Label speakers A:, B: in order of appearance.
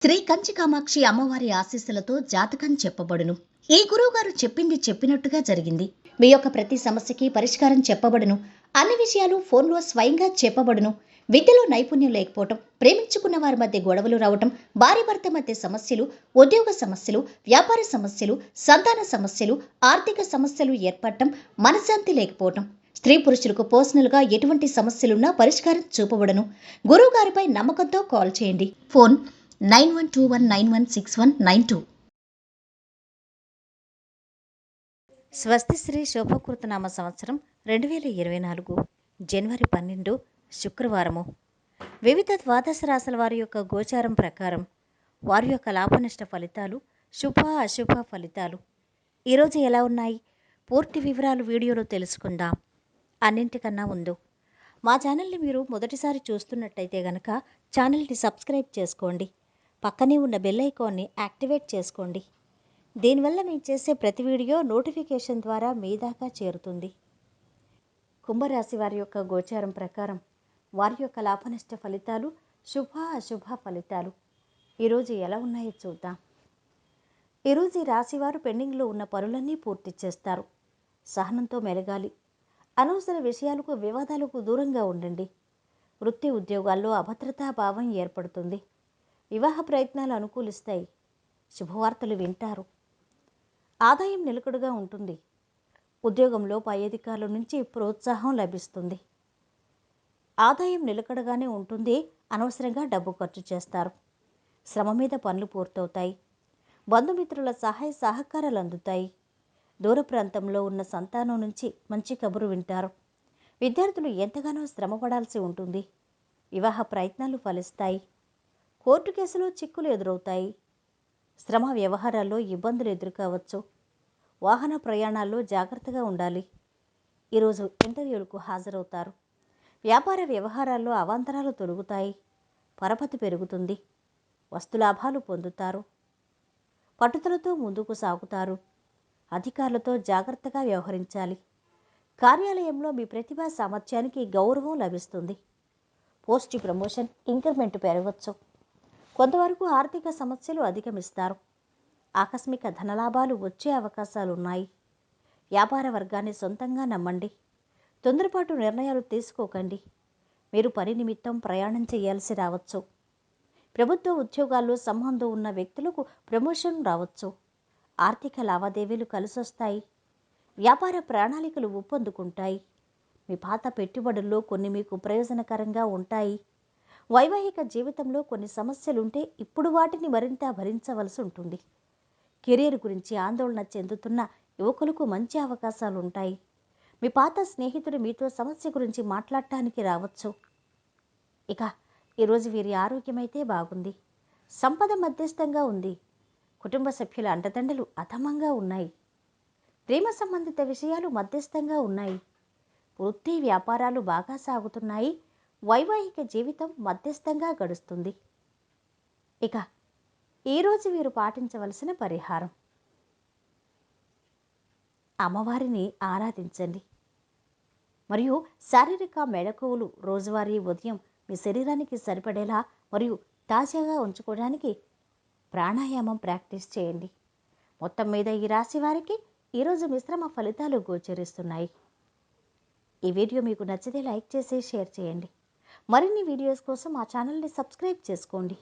A: శ్రీ కంచి కామాక్షి అమ్మవారి ఆశీస్సులతో జాతకం చెప్పబడును. ఈ గురువుగారు చెప్పింది చెప్పినట్టుగా జరిగింది. మీ యొక్క ప్రతి సమస్యకి పరిష్కారం చెప్పబడును. అన్ని విషయాలు ఫోన్లో స్వయంగా చెప్పబడును. విద్యలో నైపుణ్యం లేకపోవటం, ప్రేమించుకున్న వారి మధ్య గొడవలు రావటం, భార్య భర్త మధ్య సమస్యలు, ఉద్యోగ సమస్యలు, వ్యాపార సమస్యలు, సంతాన సమస్యలు, ఆర్థిక సమస్యలు ఏర్పడటం, మనశ్శాంతి లేకపోవటం, స్త్రీ పురుషులకు పర్సనల్గా ఎటువంటి సమస్యలున్నా పరిష్కారం చూపబడును. గురువు గారిపై నమ్మకంతో కాల్ చేయండి. ఫోన్ 9121916192. స్వస్తి శ్రీ శోభకృతనామ సంవత్సరం 2024 జనవరి 12 శుక్రవారము. వివిధ ద్వాదశ రాశుల వారి యొక్క గోచారం ప్రకారం వారి యొక్క లాభనష్ట ఫలితాలు, శుభ అశుభ ఫలితాలు ఈరోజు ఎలా ఉన్నాయి, పూర్తి వివరాలు వీడియోలో తెలుసుకుందాం. అన్నింటికన్నా ముందు మా ఛానల్ని మీరు మొదటిసారి చూస్తున్నట్టయితే గనక ఛానల్ని సబ్స్క్రైబ్ చేసుకోండి. పక్కనే ఉన్న బెల్ ఐకాన్ని యాక్టివేట్ చేసుకోండి. దీనివల్ల మేము చేసే ప్రతి వీడియో నోటిఫికేషన్ ద్వారా మీ దాకా చేరుతుంది. కుంభరాశి వారి యొక్క గోచారం ప్రకారం వారి యొక్క లాభనష్ట ఫలితాలు, శుభ అశుభ ఫలితాలు ఈరోజు ఎలా ఉన్నాయో చూద్దాం. ఈరోజు ఈ రాశివారు పెండింగ్లో ఉన్న పనులన్నీ పూర్తి చేస్తారు. సహనంతో మెలగాలి. అనవసర విషయాలకు, వివాదాలకు దూరంగా ఉండండి. వృత్తి ఉద్యోగాల్లో అభద్రతా భావం ఏర్పడుతుంది. వివాహ ప్రయత్నాలు అనుకూలిస్తాయి. శుభవార్తలు వింటారు. ఆదాయం నిలకడగా ఉంటుంది. ఉద్యోగంలో పై అధికారుల నుంచి ప్రోత్సాహం లభిస్తుంది. ఆదాయం నిలకడగానే ఉంటుంది. అనవసరంగా డబ్బు ఖర్చు చేస్తారు. శ్రమ మీద పనులు పూర్తవుతాయి. బంధుమిత్రుల సహాయ సహకారాలు అందుతాయి. దూర ప్రాంతంలో ఉన్న సంతానం నుంచి మంచి కబురు వింటారు. విద్యార్థులు ఎంతగానో శ్రమ పడాల్సి ఉంటుంది. వివాహ ప్రయత్నాలు ఫలిస్తాయి. కోర్టు కేసులో చిక్కులు ఎదురవుతాయి. శ్రమ వ్యవహారాల్లో ఇబ్బందులు ఎదుర్కోవచ్చు. వాహన ప్రయాణాల్లో జాగ్రత్తగా ఉండాలి. ఈరోజు ఇంటర్వ్యూలకు హాజరవుతారు. వ్యాపార వ్యవహారాల్లో అవాంతరాలు తొలగుతాయి. పరపతి పెరుగుతుంది. వస్తులాభాలు పొందుతారు. పట్టుదలతో ముందుకు సాగుతారు. అధికారులతో జాగ్రత్తగా వ్యవహరించాలి. కార్యాలయంలో మీ ప్రతిభా సామర్థ్యానికి గౌరవం లభిస్తుంది. పోస్ట్ ప్రమోషన్, ఇంక్రిమెంట్ పెరగవచ్చు. కొంతవరకు ఆర్థిక సమస్యలు అధిగమిస్తారు. ఆకస్మిక ధనలాభాలు వచ్చే అవకాశాలున్నాయి. వ్యాపార వర్గాన్ని సొంతంగా నమ్మండి. తొందరపాటు నిర్ణయాలు తీసుకోకండి. మీరు పని నిమిత్తం ప్రయాణం చేయాల్సి రావచ్చు. ప్రభుత్వ ఉద్యోగాల్లో సంబంధం ఉన్న వ్యక్తులకు ప్రమోషన్ రావచ్చు. ఆర్థిక లావాదేవీలు కలిసొస్తాయి. వ్యాపార ప్రణాళికలు ఊపందుకుంటాయి. మీ పాత పెట్టుబడుల్లో కొన్ని మీకు ప్రయోజనకరంగా ఉంటాయి. వైవాహిక జీవితంలో కొన్ని సమస్యలుంటే ఇప్పుడు వాటిని మరింత భరించవలసి ఉంటుంది. కెరీర్ గురించి ఆందోళన చెందుతున్న యువకులకు మంచి అవకాశాలు ఉంటాయి. మీ పాత స్నేహితుడు మీతో సమస్య గురించి మాట్లాడటానికి రావచ్చు. ఇక ఈరోజు వీరి ఆరోగ్యమైతే బాగుంది. సంపద మధ్యస్థంగా ఉంది. కుటుంబ సభ్యుల అండదండలు అధమంగా ఉన్నాయి. ప్రేమ సంబంధిత విషయాలు మధ్యస్థంగా ఉన్నాయి. వృత్తి వ్యాపారాలు బాగా సాగుతున్నాయి. వైవాహిక జీవితం మధ్యస్థంగా గడుస్తుంది. ఇక ఈరోజు వీరు పాటించవలసిన పరిహారం: అమ్మవారిని ఆరాధించండి. మరియు శారీరక మెళకువలు రోజువారీ ఉదయం మీ శరీరానికి సరిపడేలా మరియు తాజాగా ఉంచుకోవడానికి ప్రాణాయామం ప్రాక్టీస్ చేయండి. మొత్తం మీద ఈ రాశి వారికి ఈరోజు మిశ్రమ ఫలితాలు గోచరిస్తున్నాయి. ఈ వీడియో మీకు నచ్చితే లైక్ చేసి షేర్ చేయండి. మరిన్ని వీడియోస్ కోసం మా ఛానల్ని సబ్స్క్రైబ్ చేసుకోండి.